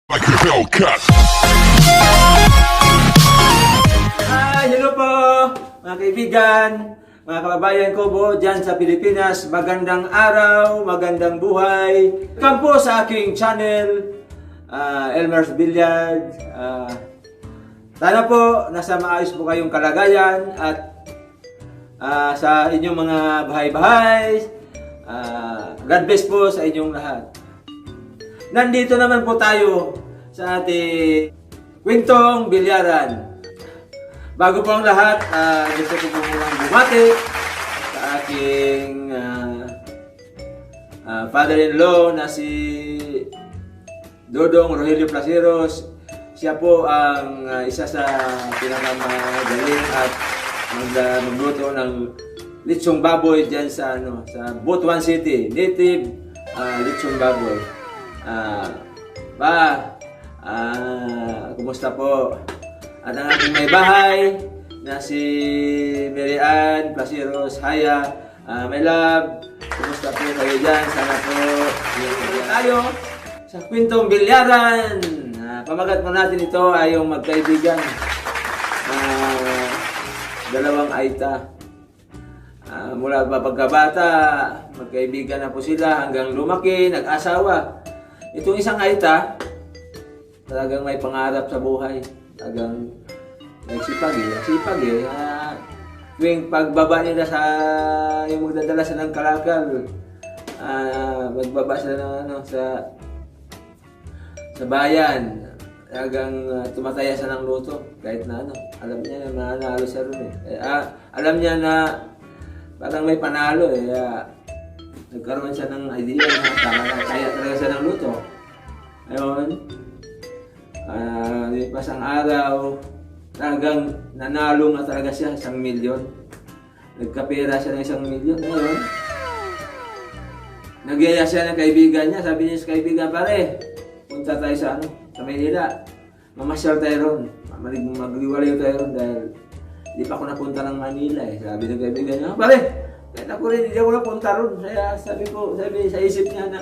Like a Hellcat. Hi! Hello po! Mga kaibigan, mga kababayan ko po dyan sa Pilipinas, magandang araw, magandang buhay. Welcome po sa aking channel, Elmer's Billiard. Sana po nasa maayos po kayong kalagayan at sa inyong mga bahay-bahay. God bless po sa inyong lahat. Nandito naman po tayo sa ating kwentong bilyaran. Bago po ang lahat, gusto ko po munang bumati sa aking father-in-law na si Dodong Rogelio Placeros. Siya po ang isa sa pinakamagaling at magluto ng litsong baboy dyan sa Butuan City. Native litsong baboy. Kumusta po? At ang aking may bahay na si Mary Ann Placeros Haya. My love, kumusta po kayo dyan? Sana po tayo sa kwentong bilyaran. Pamagat po natin ito ay yung magkaibigan. Dalawang aita. Mula pa pagkabata, magkaibigan na po sila hanggang lumaki, nag-asawa. Itong isang aita, talagang may pangarap sa buhay. Talagang nagsipag eh. Tuwing pagbaba nila sa yung magdadala sila ng kalakal, magbaba sila ng sa bayan. Talagang tumataya siya ng luto kahit na alam niya na nanalo siya ron eh. Alam niya na parang may panalo eh. Nagkaroon siya ng idea na tama na kaya talaga siya ng luto. Ayun. Lipas ang araw, talagang nanalo nga talaga siya 1 milyon. Nagkapera siya ng 1 milyon. Ayun. Nagyaya siya ng kaibigan niya. Sabi niya sa kaibigan, pare, punta tayo sa sa Maynila. Mamasyal tayo ron. Magliwalayo tayo ron dahil di pa ako napunta ng Manila eh. Sabi ng kaibigan niya, pare, kahit ako rin, hindi ako napunta ron. Kaya sabi sa isip niya na,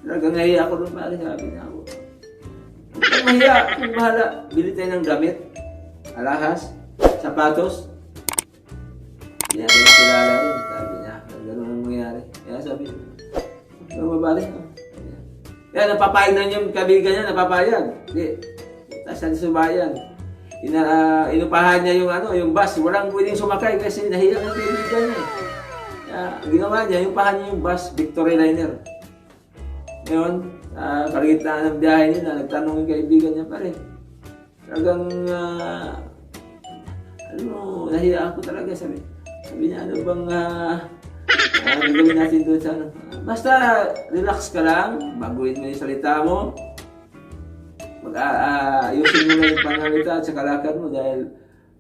talagang nahiya ako ron, pare, sabi niya ako. Huwag kang mahiya, kung bahala. Bili tayo ng gamit, alahas, sapatos. Hindi natin nakilala ron, sabi niya. Gano'n ang mangyari. Kaya sabi niya, ano mabalik? Kaya napapayag na yung kaibigan niya, napapayag. Hindi, tapos sa subayan. Inupahan niya yung bus. Walang pwedeng sumakay kasi nahiya ng kaibigan niya. Kaya ginawa niya, inupahan niya yung bus, Victory Liner. Ngayon, kalagitnaan ng biyahe nila, nagtanong yung kaibigan niya, pare, talagang, nahiya ako talaga. Sabi niya, ano bang, gagawin natin doon sa basta, relax ka lang, baguhin mo yung salita mo. Ayusin mo na yung pangalita at sa kalakad mo dahil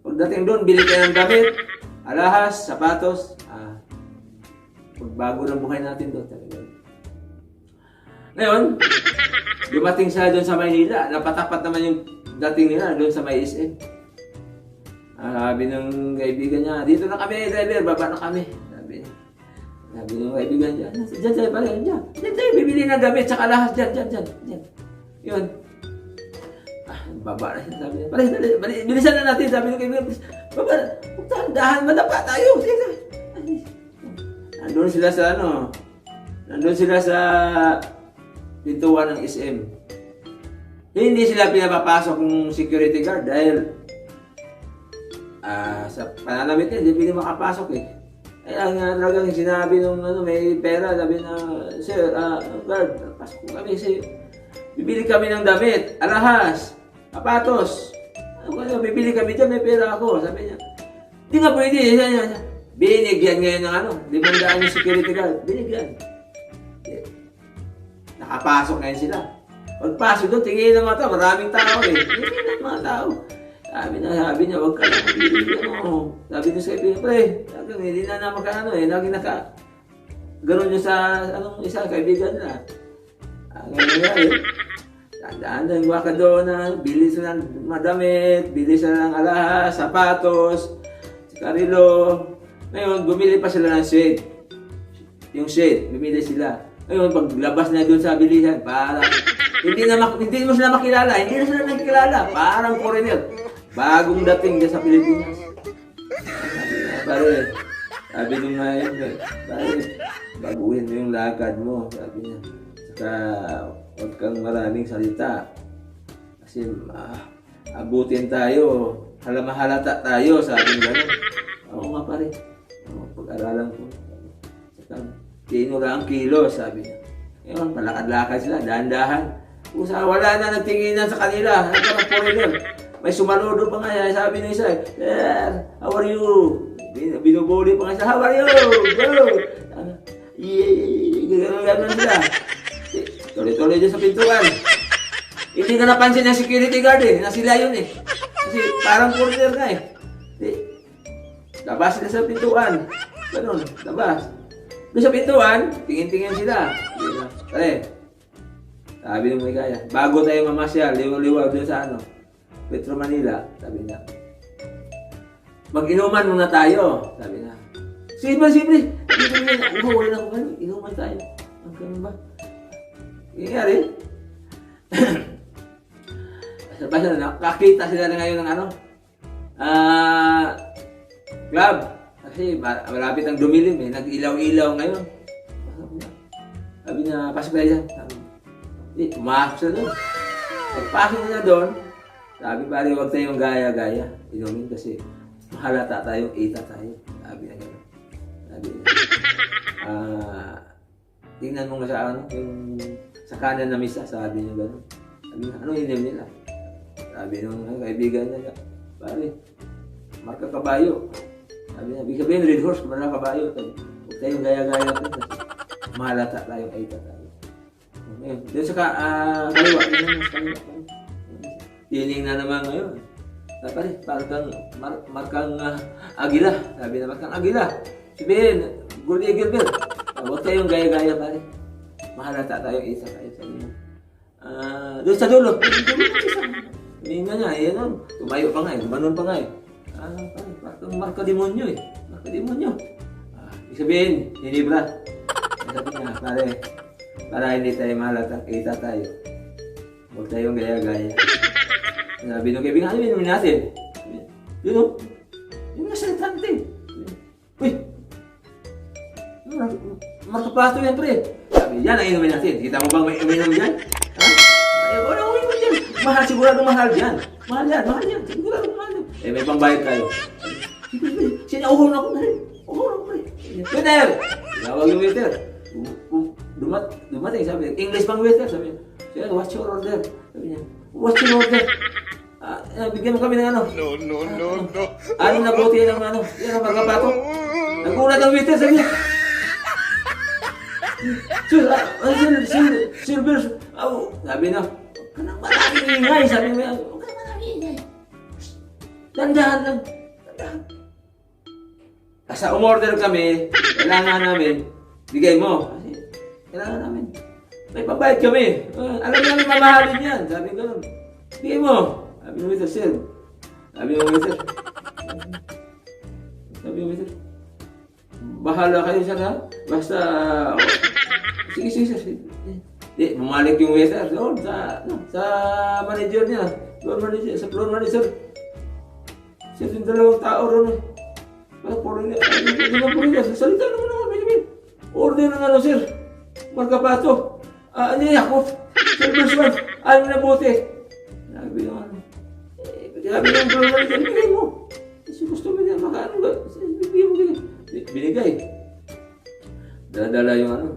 pagdating doon, bili kayo ng damit, alahas, sapatos, pagbago ng buhay natin doon talaga. Ngayon, dumating siya doon sa Maynila, napatapat naman yung dating nila doon sa may SM. Sabi ng kaibigan niya, dito na kami, driver, baba na kami. Sabi ng kaibigan niya, dyan tayo pala, dyan tayo, bibili ng damit, tsaka alahas, dyan. Yun. Baba na siya, sabi niya. Bilisan na natin, sabi ng kaibigan. Baba na, dahan, madapa tayo. Nandun sila sa pintuan ng SM. Hindi sila pinapapasok ng security guard dahil sa pananamit niya, hindi pwede makapasok eh. Kaya nga talagang sinabi nung may pera, sabi na, sir, guard, pasok kami, sir. Bibili kami ng damit, alahas, sapatos. Bibili kami dyan, may pera ako. Sabi niya, hindi nga pwede. Binigyan ngayon ng 500 yung security guard. Binigyan. Nakapasok ngayon sila. Pagpasok doon, tingin ng mga tao. Maraming tao eh. Tingin ng mga tao. Sabi niya, huwag ka lang. Sabi niya sa kaibigan, pre, hindi na naman ka lagi ganon niya sa isa kaibigan nila. Ngayon nga eh. Tandaan yung waka doon bili sila ng madamit, bili sila ng alahas, sapatos, karilo. Ngayon, bumili pa sila ng shade. Yung shade, bumili sila. Ngayon, paglabas na doon sa bilihan, parang hindi mo sila makilala, hindi na sila nakikilala. Parang foreigner. Bagong dating dyan sa Pilipinas. Pare, sabi nung nga yun, pare, baguhin mo yung lakad mo, sabi niya. Saka, huwag kang maraming salita. Kasi, abutin tayo, halata tayo, sabi niya. Oo nga pare, pag-aralan ko. Saka, kino lang ang kilo, sabi niya. Ngayon, palakad-lakad sila, dahan-dahan. Usa, wala na nagtinginan sa kanila. Parang foreigner. May sumaludo pa nga, sabi ng isa, Sir, how are you? Binubuli pa nga siya, how are you? Go! Gano'n sila. Tuloy-tuloy dyan sa pintuan. Hindi ka napansin ng security guard eh, na sila yun eh. Kasi parang foreigner nga eh. Labas sila sa pintuan. Ganun, labas. Doon sa pintuan, tingin-tingin sila. Pare, sabi ng may kaya, bago tayo mamasyal, liwaw-liwaw doon sa ano, Metro Manila, sabi niya. Mag-inuman muna tayo, sabi niya. Simple. Wala na ako gano'n, inuman tayo. Ang ganun ba? Nangyari. Basta nakakita sila na ngayon ng ano, club. Kasi malapit ang dumilim eh, nag-ilaw-ilaw ngayon. Sabi niya, pasok tayo dyan. Pumasok siya doon. Pagpasok niya doon, sabi pare, huwag tayong gaya-gaya. Inumin kasi mahalata tayo, ita tayo. Sabi niya gano'n. Sabi niya, tingnan mo nga sa ano, yung sa kanan na misa, sabi niya gano'n. Sabi niya, anong inim nila? Sabi nung kaibigan niya, pare, marka kabayo. Sabi niya, ibig sabihin, red horse, marka kabayo. Huwag tayong gaya-gaya tayo kasi mahalata tayo, ita tayo. Ngayon, doon sa kaliwa, tining na naman ngayon. Pare, markang agila. Sabi na, markang agila. Sabihin, Gold Eagle Bear. Huwag tayong gaya-gaya, pare. Mahalata tayo, isa tayo. Sabi niya. Doon sa dulo. Sabihin nga niya, ayan nun. Tumayo pa nga eh, tumanon pa nga eh. Pare, parang marka demonyo eh. Marka demonyo. Ibig sabihin, hinibra. Sabi niya, pare, para hindi tayo mahalata, kita tayo. Huwag tayong gaya-gaya. Sabi nung kaibigan, ano yun natin? Yun o, yung nasaltante. Uy, markapato yan pre. Sabi, yan ang inumin natin. Kita mo bang may uminom dyan? Ha? Ay, wala ko inumin dyan. Mahal, sigurado mahal dyan. Mahal yan. Sigurado mahal yan. Eh, may pangbayad tayo. Sinauhaw na ako na rin. Uhaw na ako pre. Waiter! Tawag yung waiter. Dumating, sabi, English pang waiter. Sabi, Sir, what's your order? Sabi niya, what's your order? Bigyan mo kami ng ano. No. Ano na bote ng ano? Yan ang markapato. Nagulat ang waiter, sabi niya. Silver. Sabi na, huwag ka nang maraming ingay. Sabi mo yan, huwag ka nang maraming ingay. Dandahan lang. Sa umorder kami, kailangan namin, bigay mo. Kasi kailangan namin. May pabayad kami. Alam namin mamahalin yan. Sabi ko gano'n. Bigay mo. Sabi ng waiter, sir. Sabi ng waiter, bahala kayo sir ha. Basta, sige. Bumalik yung waiter. Doon, sa manager niya. Floor manager. Sir, yung dalawang tao ron eh. Salita naman ako, Benjamin. Order ng ano, sir. Markapato. Ano yan ako? Silver Sword. Ano na bote? Sabi ng ano. Sabi ng floor manager, bigay mo. Kasi gusto mo niya, makaano ba? Bigay. Binigay. Dala-dala yung ano.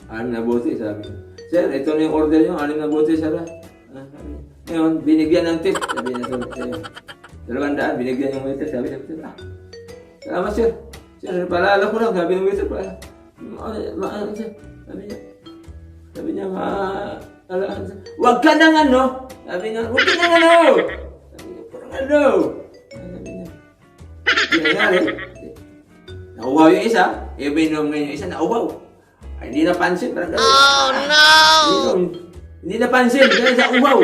Ano na bote, sabi. Sir, ito na yung order nyo. Ano na bote, sir? Ngayon, binigyan ng tip. Sabi niya sir. 200, binigyan yung waiter. Sabi niya, sir, salamat sir. Sir, paalala ko lang. Sabi ng waiter, sir. Sabi niya, paalala sir. Huwag ka nang ano. Sabi niya, huwag ka nang ano. Sabi niya, parang ano. Sabi niya, nangyari. Nauhaw yung isa. Ibinom ngayon yung isa, nauhaw. Ay, hindi napansin. Parang gano'n. Oh no! Hindi napansin. Dahil sa uhaw.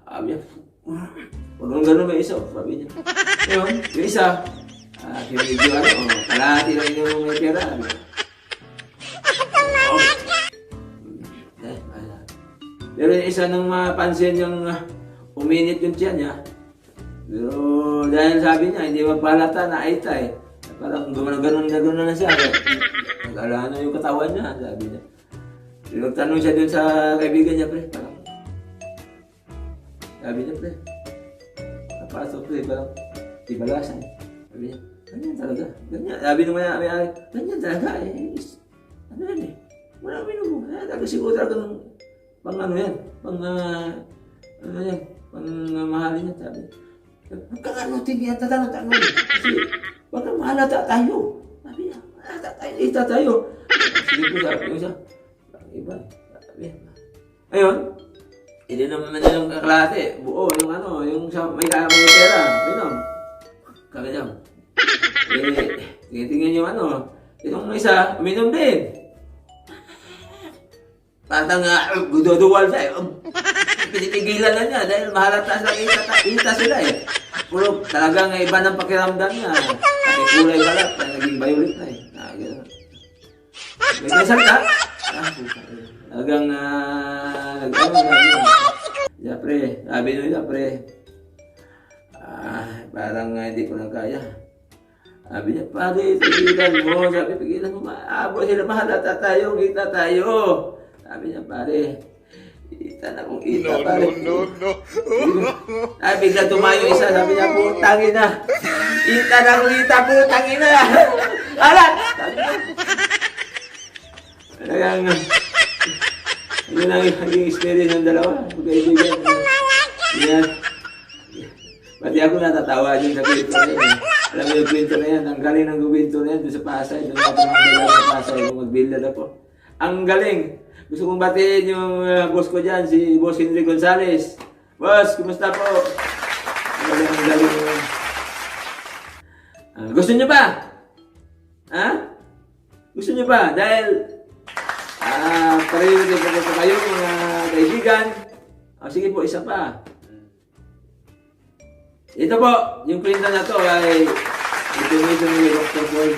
Sabi niya, huwag nang gano'n may isa. Sabi niya. Ngayon, yung isa, kinigyo ano, kalahati lang yung may pera. Pero yung isa nang mapansin yung uminit yung tiyan niya. Pero dahil sabi niya, hindi magpalata na aita eh. Parang gano'n na siya. Nag-alala na yung katawan niya, sabi niya. Pero tanong siya dun sa kaibigan niya, pre, parang sabi niya, pre, napasok, pre, parang ibalasan. Sabi niya, ganyan talaga. Ganyan. Sabi nung may-ari, ganyan talaga eh. Ano yan eh? Wala minumo. Talaga siguro talaga ng pang ano yan. Pang ano yan. Pang mahalin yan. Sabi niya. Magkakarotin yan. Tatanong. Kasi baka mahalata tayo. Sabi niya, mahalata tayo. Ita tayo. Sige po sabi ko siya. Iba. Sabi niya. Ayun. Hindi naman yung kaklase. Buo. Yung ano. Yung may pera. Minom. Kami niya. Tingin yung ano. Yung isa, uminom din. Parang gudoduwal siya. Pinitigilan na niya dahil mahalata sa kita sila eh. Puro talagang iba ng pakiramdam niya. Kasi kulay balat, naging violet na eh. May kasalita. Talagang yeah, pre, sabi nila pre. Parang hindi ko na kaya. Sabi niya, pare, pigilan mo. Sabi, pigilan mo. Maabot sila, mahalata tayo, kita tayo. Sabi niya, pare, kita na kung kita, pare. No. Ay, bigla tumayo isa. Sabi niya, putangin na. Kita na kung kita, putangin na. Alat! Sabi niya. Talagang, yun ang naging experience ng dalawa. Pagkaibigan. Yan. Pati ako natatawa din sa kwento na yun. Alam mo yung kwento na yan, ang galing ng kwento na yan doon sa Pasay. Doon ako tumambala sa Pasay kung mag-build ako. Ang galing! Gusto kong batiin yung boss ko dyan, si Boss Henry Gonzales. Boss, kumusta po? Ang galing. Gusto nyo ba? Ha? Gusto nyo ba? Dahil pareho din po kayo mga kaibigan. Sige po, isa pa. Ito po, yung kwento na to ay information ni Dr. Koy.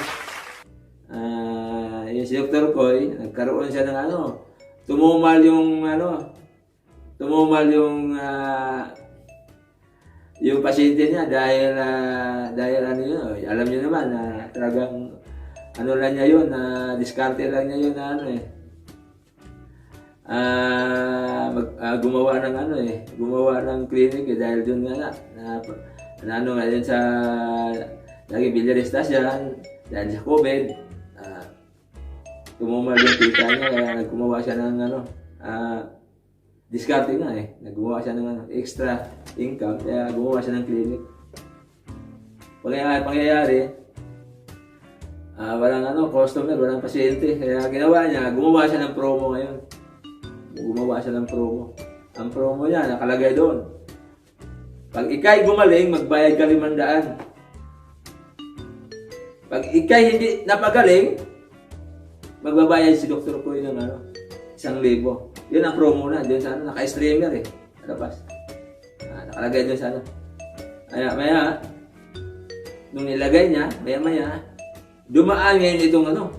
Yung si Dr. Koy, nagkaroon siya ng tumumal yung pasyente niya dahil alam niyo naman na talagang lang niya yun, diskarte lang niya yun gumawa ng clinic dahil doon nga yun sa naging bilyarista siya dahil sa COVID, tumumal yung kita niya kaya gumawa siya ng diskarte nga naggumawa siya ng extra income kaya gumawa siya ng clinic. Pangyayari, walang customer, walang pasyente kaya ginawa niya, gumawa siya ng promo ngayon. Ang promo niya, nakalagay doon. Pag ikay gumaling, magbayad ka 500. Pag ikay hindi napagaling, magbabayad si Dr. Koy ng 1,000. Yun ang promo na. Doon sa naka-streamer Labas. Nakalagay doon sa Maya, nung nilagay niya, maya, dumaan ngayon itong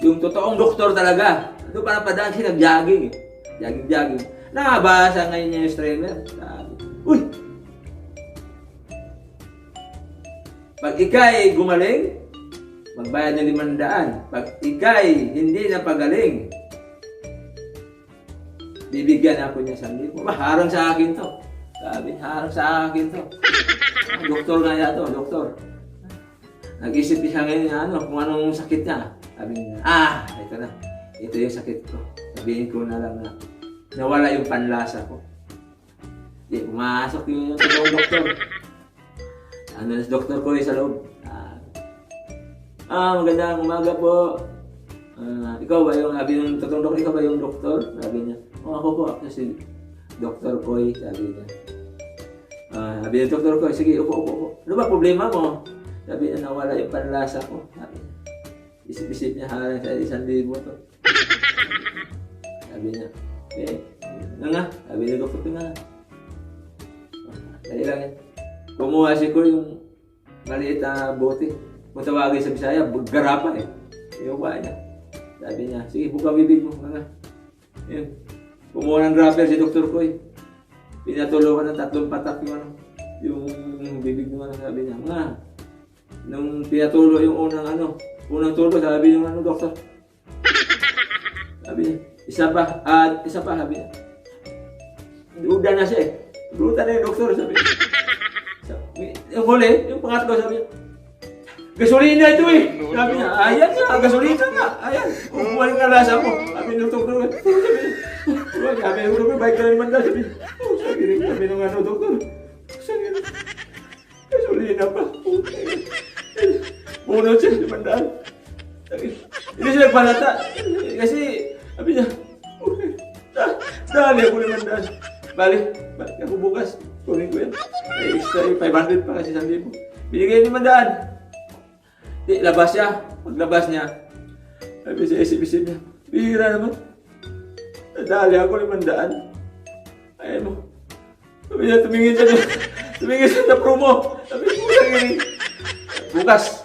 yung totoong doktor talaga. Doon parang padaan siya nag-jogging Jogging. Nakabasa ngayon niya yung streamer. Sabi, uy! Pag ikay gumaling, magbayad ng 500. Pag ikay hindi napagaling, bibigyan ako niya 1,000. Harang sa akin to. Sabi, harang sa akin to. Doktor nga yato, doktor. Nag-isip siya ngayon kung anong sakit niya. Sabi niya, ito na. Ito yung sakit ko. Sabihin ko na lang na nawala yung panlasa ko. Di, pumasok yung doktor. Si Dr. Koy sa loob. Magandang umaga po. Ikaw ba yung, sabi ng totoong doktor, ikaw ba yung doktor? Sabi niya, ako po, ako si Dr. Koy, sabi niya. Sabi ng Dr. Koy, sige, upo. Ano ba problema mo? Sabi niya, nawala yung panlasa ko. Sabi niya, isip-isip niya, harang sa 1,000 to. Sabi niya, sabi niya, doktor ko nga. Dali lang yan. Kumuha si Koy yung maliit na bote. Kung tawagin sa Bisaya, garapa Iuwa niya. Sabi niya, sige, buka bibig mo. Yun. Kumuha ng grapher si Dr. Koy. Pinatulungan ng 3 patak yung bibig naman, sabi niya. Nga, nung pinatulo yung unang tulo, sabi yung doktor. Sabi niya, isa pa, sabi niya. Duda na siya eh. Duda na yung doktor, sabi niya. Yung huli, yung pangatlo, sabi niya. Gasolina ito eh. Sabi niya, ayan nga, gasolina nga. Ayan, umuha nga lasa mo. Sabi ng doktor. Sabi ng doktor, baik ka naman daw. Sabi ng doktor. Sabi niya, gasolina pa. Bunod siya, 500. Hindi siya nagpalata. Kasi, sabi niya, dali ako 500. Balik ako bukas. Kunin ko yan. Extra 500 pa kasi 1,000. Binigay 500. Di, labas siya. Paglabas niya, sabi sa isip-isip niya, bihira naman. Nadali ako 500. Ayaw mo. Sabi niya, tumingin siya sa promo. Sabi niya, bukas.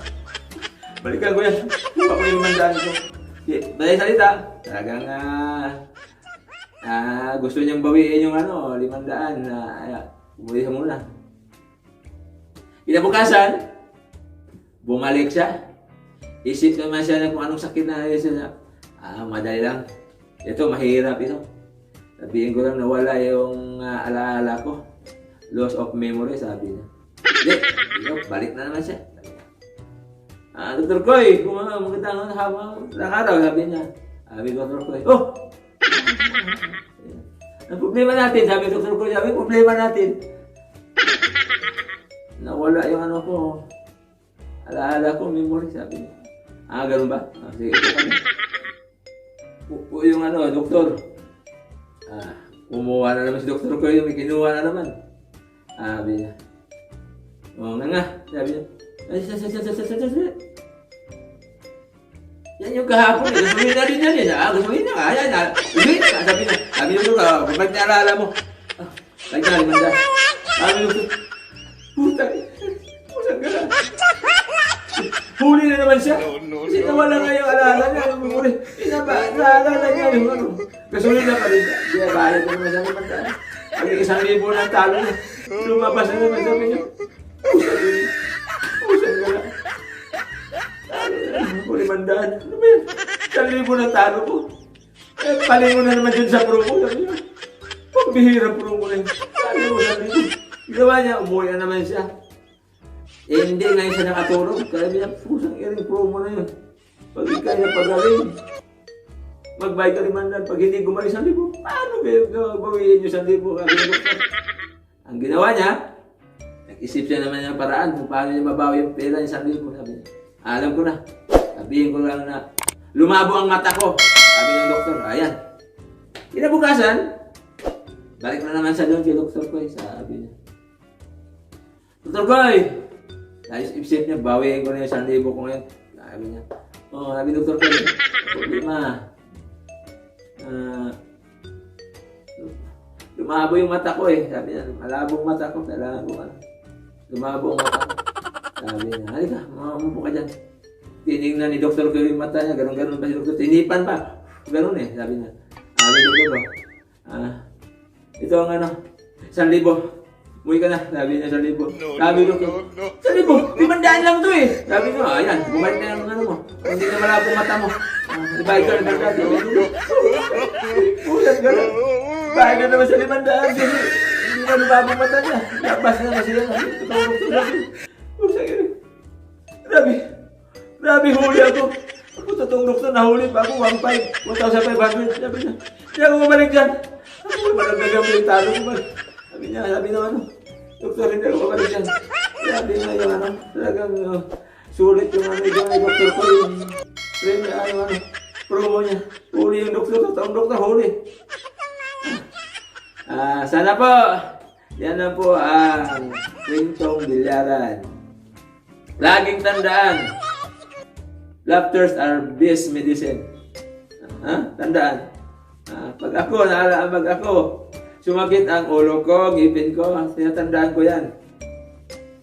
Balikan ko yan. Buka ko yung 500 ko. Dahil salita, talagang gusto niyang bawiin yung 500 na umuwi sa muna. Kinabukasan, bumalik siya. Isip naman siya na kung anong sakit na siya. Madali lang. Ito, mahirap ito. Sabihin ko lang nawala yung alaala ko. Loss of memory, sabi niya. Hindi, balik na naman siya. Dr. Koy, kung magandang habang araw, sabi niya. Sabi Dr. Koy, ang problema natin, sabi Dr. Koy, problema natin. Nawala yung ko. Alaala ko, memory, sabi niya. Ganun ba? Sige, yung doktor. Kumuha na naman si Dr. Koy, may kinuha na naman. Sabi niya. Nga, sabi niya. Yan yung kahapon eh. Gasolina rin yan eh. Gasolina nga. Yan. Gasolina nga. Sabi niya, kapag naalala mo. Nagdali man dahil. Sabi niya, putang. Pusang ka na. Huli na naman siya. Kasi nawala nga yung alaala niya. Naalala niya yung gasolina pa rin. Kaya bayad na naman siya naman dahil. Pag 1,000 ng talo niya. Lumabas na naman sabi niya. Pusang ka na. Huli mandaan. Ano ba yan? 1,000 ng talo ko. Palingo na naman dyan sa promo. Sabi niya, pagbihira promo na yun. Palingo na dito. Ginawa niya, umuwi na naman siya. Hindi ngayon siya nakatulog. Kaya niya, pusang iring promo na yun. Pag ikaw niya pagaling, magbayad ka 500. Pag hindi gumaling 1,000, paano bawiin yung 1,000? Ang ginawa niya, nag-isip siya naman ng paraan kung paano niya mabawi yung pera yung 1,000. Sabi niya, alam ko na. Sabihin ko lang na lumabo ang mata ko. Sabi ng doktor, ayan. Kinabukasan, balik na naman siya doon kay Dr. Koy. Sabi niya, Dr. Koy! Isip niya, bawiin ko na yung 1,000 ko ngayon. Sabi niya, sabi Dr. Koy, problema. Lumabo yung mata ko eh. Sabi niya, malabong mata ko. Kailangan ko lumabo ang mata ko. Sabi niya, halika, mamamupo ka dyan. Tinignan ni Dr. Koy yung mata niya, ganun-ganun pa si Dr. Tinipan pa. Ganun eh, sabi niya. Sabi Dr. Koy, ito ang 1,000. Umuwi ka na, sabi niya 1,000. Sabi Dr. 1,000, 500 lang to eh. Sabi niya, ayan, bumalik na yung mo. Hindi na malabong mata mo. Ibayad ka na ba? Ulan ka na. Bayad na naman sa 500. Hindi na lumabong mata niya. Labas na siya. Grabe, huli ako. Ako totoong doktor, nahuli pa ako, 1,500. Sabi niya, hindi ako mabalik dyan. Ako malagdagang yung talo ko ba? Sabi niya, doktor, hindi ako mabalik dyan. Sabi niya yung talagang sulit yung doktor ko, yung promo niya. Huli yung doktor, totoong doktor, huli. Sana po, yan na po ang kwentong bilyaran. Laging tandaan, laughters are best medicine. Tandaan. Pag ako, sumakit ang ulo ko, ngipin ko, tinatandaan ko yan.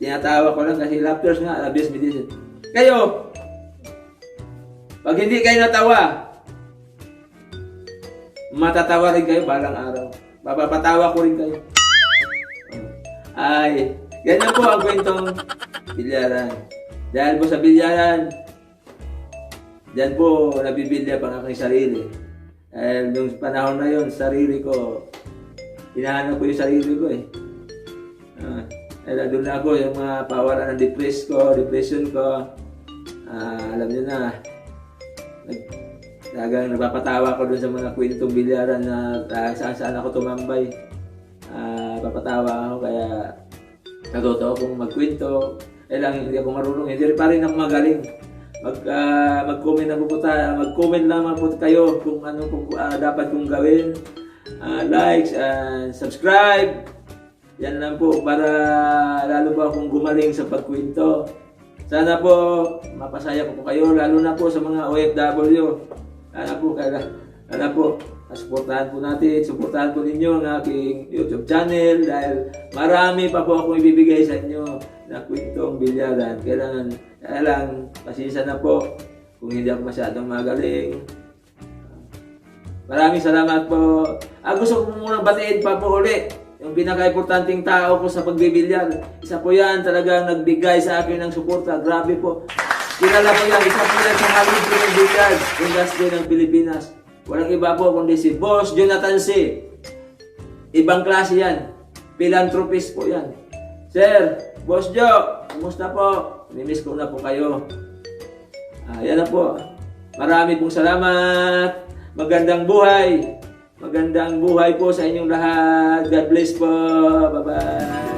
Tinatawa ko lang kasi laughters nga, best medicine. Kayo, pag hindi kayo natawa, matatawa rin kayo balang araw. Papapatawa ko rin kayo. Ay, ganyan po ang kwentong bilyaran. Dahil po sa bilyaran, diyan po nabibilya pang aking sarili. Nung panahon na yun, sarili ko, hinahanap ko yung sarili ko eh. Doon na ako, yung mga pawaran ng depression ko. Alam niyo na, talagang napapatawa ko doon sa mga kwentong bilyaran na saan ako tumambay. Papatawa ako kaya natuto akong magkwento. Hindi ako marunong, hindi rin pa rin ako magaling. Mag-comment na po tayo, mag-comment naman po kayo kung ano dapat kong gawin. Likes and subscribe. Yan lang po para lalo pa akong gumaling sa pagkwento. Sana po mapasaya po kayo, lalo na po sa mga OFW. Sana po supportahan po natin, supportahan po ninyo ang aking YouTube channel dahil marami pa po akong ibibigay sa inyo na kwentong bilyaran. Kaya lang, pasensya na po kung hindi ako masyadong magaling. Maraming salamat po. Gusto ko munang batiin pa po ulit yung pinaka-importanting tao ko sa pagbibilyar. Isa po yan talagang nagbigay sa akin ng suporta. Grabe po. Kilala po yan. Isa po yan sa halip ng bilyar industry ng Pilipinas. Walang iba po kundi si Boss Jonathan C. Ibang klase yan. Philanthropist po yan. Sir, Boss Jo, kumusta po? Nimiss ko na po kayo. Yan na po. Marami pong salamat. Magandang buhay. Magandang buhay po sa inyong lahat. God bless po. Bye-bye.